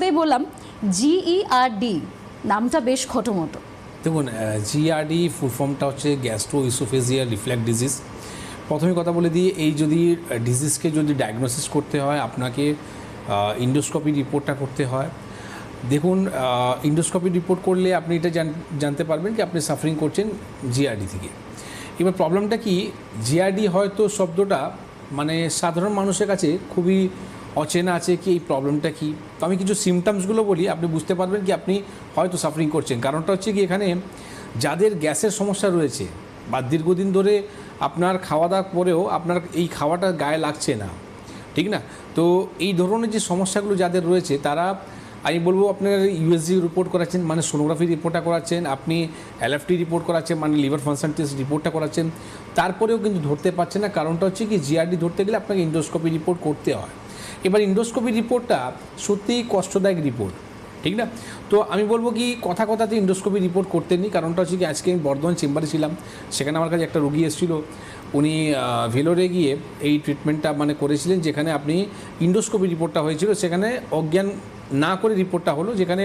তাই বললাম GERD নামটা বেশ খটোমটো। দেখুন, GERD ফুল ফর্মটা হচ্ছে গ্যাস্ট্রো ইসোফেজিয়াল রিফ্লেক্স ডিজিজ। প্রথমে কথা বলে দিই, এই যদি ডিজিজকে যদি ডায়াগনোসিস করতে হয় আপনাকে ইন্ডোস্কোপি রিপোর্টটা করতে হয়। দেখুন, ইন্ডোস্কোপি রিপোর্ট করলে আপনি এটা জানতে পারবেন কি আপনি সাফারিং করছেন GERD থেকে। এবার প্রবলেমটা কি, GERD হয়তো শব্দটা মানে সাধারণ মানুষের কাছে খুবই অচেনা আছে কি এই প্রবলেমটা কি। তো আমি কিছু সিমটমসগুলো বলি, আপনি বুঝতে পারবেন কি আপনি হয়তো সাফারিং করছেন। কারণটা হচ্ছে কি, এখানে যাদের গ্যাসের সমস্যা রয়েছে বা দীর্ঘদিন ধরে আপনার খাওয়া দাওয়ার পরেও আপনার এই খাওয়াটা গায়ে লাগছে না, ঠিক না, তো এই ধরনের যে সমস্যাগুলো যাদের রয়েছে তারা, আমি বলবো আপনার USG রিপোর্ট করাচ্ছেন মানে সোনোগ্রাফি রিপোর্টটা করাচ্ছেন, আপনি LFT রিপোর্ট করাচ্ছেন মানে লিভার ফাংশন টেস্ট রিপোর্টটা করাচ্ছেন, তারপরেও কিন্তু ধরতে পারছেন না। কারণটা হচ্ছে কি GERD ধরতে গেলে আপনাকে ইন্ডোস্কোপি রিপোর্ট করতে হয়। এবার ইন্ডোস্কোপি রিপোর্টটা সত্যিই কষ্টদায়ক রিপোর্ট, ঠিক না। তো আমি বলবো কি কথাতে ইন্ডোস্কোপি রিপোর্ট করতে নিই। কারণটা হচ্ছে কি আজকে আমি বর্ধমান চেম্বারে ছিলাম, সেখানে আমার কাছে একটা রোগী এসেছিল, উনি ভেলোরে গিয়ে এই ট্রিটমেন্টটা মানে করেছিলেন, যেখানে আপনি ইন্ডোস্কোপি রিপোর্টটা হয়েছিল, সেখানে অজ্ঞান না করে রিপোর্টটা হলো, যেখানে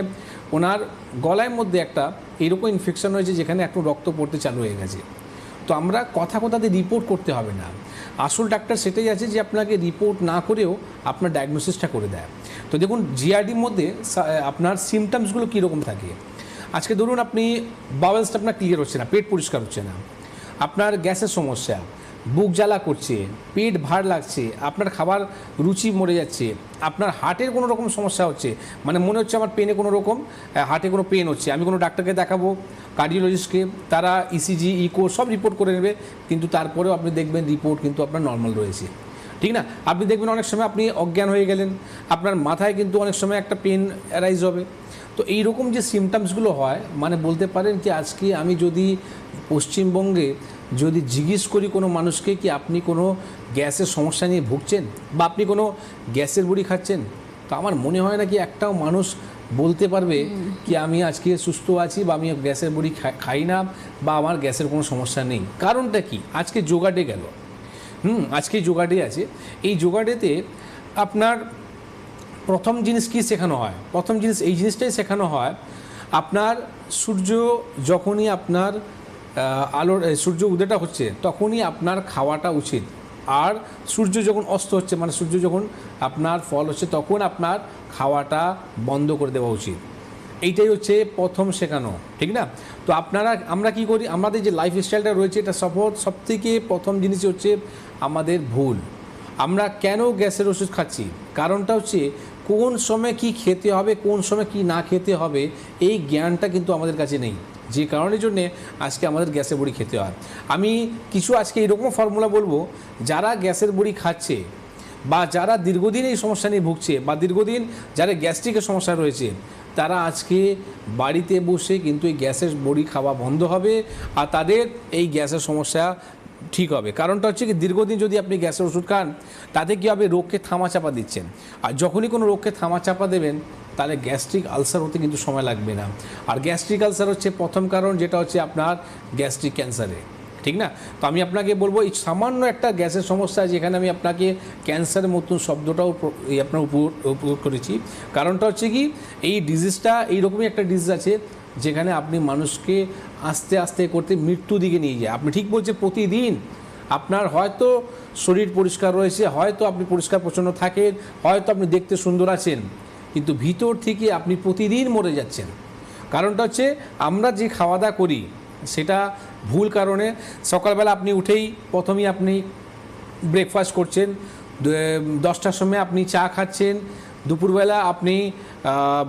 ওনার গলার মধ্যে একটা এরকম ইনফেকশন হয়েছে যেখানে একটু রক্ত পড়তে চালু হয়ে গেছে। তো আমরা কথাতে রিপোর্ট করতে হবে না, আসল ডাক্তার সেটাই আছে যে আপনাকে রিপোর্ট না করেও আপনার ডায়াগনোসিসটা করে দেয়। তো দেখুন, GERDর মধ্যে আপনার সিমটমসগুলো কীরকম থাকে। আজকে ধরুন আপনি বাওয়েলসটা আপনার ক্লিয়ার হচ্ছে না, পেট পরিষ্কার হচ্ছে না, আপনার গ্যাসের সমস্যা, বুক জ্বালা করছে, পেট ভার লাগছে, আপনার খাবার রুচি মরে যাচ্ছে, আপনার হার্টের কোনো রকম সমস্যা হচ্ছে, মানে মনে হচ্ছে আমার পেনে কোনো রকম হার্টে কোনো পেন হচ্ছে, আমি কোনো ডাক্তারকে দেখাবো, কার্ডিওলজিস্টকে, তারা ECG ইকো সব রিপোর্ট করে নেবে, কিন্তু তারপরেও আপনি দেখবেন রিপোর্ট কিন্তু আপনার নর্মাল রয়েছে, ঠিক না। আপনি দেখবেন অনেক সময় আপনি অজ্ঞান হয়ে গেলেন, আপনার মাথায় কিন্তু অনেক সময় একটা পেন অ্যারাইজ হবে। তো এই রকম যে সিমটমসগুলো হয়, মানে বলতে পারেন কি আজকে আমি যদি পশ্চিমবঙ্গে যদি জিজ্ঞেস করি কোনো মানুষকে কি আপনি কোনো গ্যাসের সমস্যা নিয়ে ভুগছেন বা আপনি কোনো গ্যাসের বড়ি খাচ্ছেন, তো আমার মনে হয় না কি একটাও মানুষ বলতে পারবে কি আমি আজকে সুস্থ আছি বা আমি গ্যাসের বড়ি খাই না বা আমার গ্যাসের কোনো সমস্যা নেই। কারণটা কি, আজকে যোগা ডে গেল, আজকে যোগা ডে আছে। এই যোগা ডেতে আপনার প্রথম জিনিস কি শেখানো হয়, প্রথম জিনিস এই জিনিসটাই শেখানো হয়, আপনার সূর্য যখনই আপনার সূর্য উদয়টা হচ্ছে তখনই আপনার খাওয়াটা উচিত, আর সূর্য যখন অস্ত হচ্ছে মানে সূর্য যখন আপনার ফল হচ্ছে তখন আপনার খাওয়াটা বন্ধ করে দেওয়া উচিত। এইটাই হচ্ছে প্রথম শেখানো, ঠিক না। তো আমরা কি করি, আমাদের যে লাইফস্টাইলটা রয়েছে এটা সবথেকে প্রথম জিনিসই হচ্ছে আমাদের ভুল। আমরা কেন গ্যাসের ওষুধ খাচ্ছি, কারণটা হচ্ছে কোন সময় কি খেতে হবে, কোন সময় কি না খেতে হবে এই জ্ঞানটা কিন্তু আমাদের কাছে নেই, যে কারণের জন্যে আজকে আমাদের গ্যাসের বড়ি খেতে হয়। আমি কিছু আজকে এরকম ফর্মুলা বলবো, যারা গ্যাসের বড়ি খাচ্ছে বা যারা দীর্ঘদিন এই সমস্যা নিয়ে ভুগছে বা দীর্ঘদিন যারা গ্যাস্ট্রিকের সমস্যা রয়েছে, তারা আজকে বাড়িতে বসে কিন্তু এই গ্যাসের বড়ি খাওয়া বন্ধ হবে আর তাদের এই গ্যাসের সমস্যা ঠিক হবে। কারণটা হচ্ছে কি দীর্ঘদিন যদি আপনি গ্যাসের ওষুধ খান তাতে কী হবে, রোগকে থামাচাপা দিচ্ছেন, আর যখনই কোনো রোগকে থামাচাপা দেবেন তাহলে গ্যাস্ট্রিক আলসার হতে কিন্তু সময় লাগবে না। আর গ্যাস্ট্রিক আলসার হচ্ছে প্রথম কারণ, যেটা হচ্ছে আপনার গ্যাস্ট্রিক ক্যান্সারে, ঠিক না। তো আমি আপনাকে বলবো এই সামান্য একটা গ্যাসের সমস্যা, যেখানে আমি আপনাকে ক্যান্সারের মতন শব্দটাও আপনার উপয়োগ করেছি। কারণটা হচ্ছে কি এই ডিজিজটা এইরকমই একটা ডিজিজ আছে যেখানে আপনি মানুষকে আস্তে আস্তে করতে মৃত্যু দিকে নিয়ে যায়। আপনি ঠিক বলছেন, প্রতিদিন আপনার হয়তো শরীর পরিষ্কার রয়েছে, হয়তো আপনি পরিষ্কার পরিচ্ছন্ন থাকেন, হয়তো আপনি দেখতে সুন্দর আছেন, কিন্তু ভিতর থেকে আপনি প্রতিদিন মরে যাচ্ছেন। কারণটা হচ্ছে আমরা যে খাওয়া দাওয়া করি সেটা ভুল কারণে। সকালবেলা আপনি উঠেই প্রথমেই আপনি ব্রেকফাস্ট করছেন, 10টার সময় আপনি চা খাচ্ছেন, দুপুরবেলা আপনি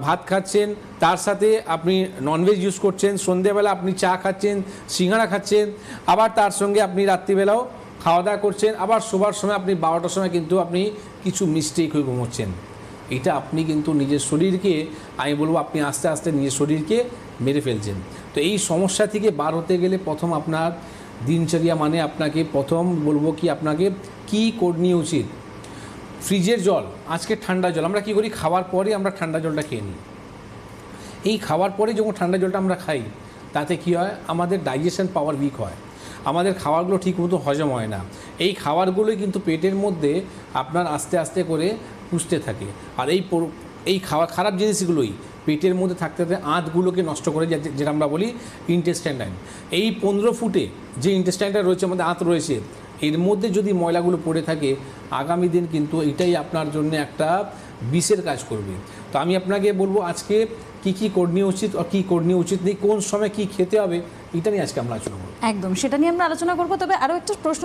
ভাত খাচ্ছেন, তার সাথে আপনি ননভেজ ইউজ করছেন, সন্ধ্যেবেলা আপনি চা খাচ্ছেন, সিঙ্গাড়া খাচ্ছেন, আবার তার সঙ্গে আপনি রাত্রিবেলাও খাওয়া দাওয়া করছেন, আবার শোবার সময় আপনি 12টার সময় কিন্তু আপনি কিছু মিস্টেক হয়ে ঘুমোচ্ছেন। এটা আপনি কিন্তু নিজের শরীরকে, আমি বলবো আপনি আস্তে আস্তে নিজের শরীরকে মেরে ফেলছেন। তো এই সমস্যা থেকে বার হতে গেলে প্রথম আপনার দিনচর্যা মানে আপনাকে প্রথম বলবো কি আপনাকে কী করণীয় উচিত। ফ্রিজের জল, আজকে ঠান্ডা জল আমরা কী করি, খাওয়ার পরে আমরা ঠান্ডা জলটা খেয়ে নিই। এই খাওয়ার পরে যখন ঠান্ডা জলটা আমরা খাই তাতে কী হয়, আমাদের ডাইজেশন পাওয়ার উইক হয়, আমাদের খাবারগুলো ঠিকমতো হজম হয় না। এই খাবারগুলোই কিন্তু পেটের মধ্যে আপনার আস্তে আস্তে করে পুষতে থাকে, আর এই এই খারাপ জিনিসগুলোই পেটের মধ্যে থাকতে থাকতে আঁতগুলোকে নষ্ট করে, যেটা আমরা বলি ইন্টেস্টাইন। এই 15 ফুটে যে ইন্টেস্টাইনটা রয়েছে, আমাদের আঁত রয়েছে, এর মধ্যে যদি ময়লাগুলো পড়ে থাকে আগামী দিন কিন্তু এটাই আপনার জন্য একটা বিষের কাজ করবে। তো আমি আপনাকে বলবো আজকে কী করণীয় উচিত আর কী করণীয় উচিত নেই, কোন সময় কী খেতে হবে, এটা নিয়ে আজকে আমরা আলোচনা করব। একদম সেটা নিয়ে আমরা আলোচনা করবো। তবে আরও একটা প্রশ্ন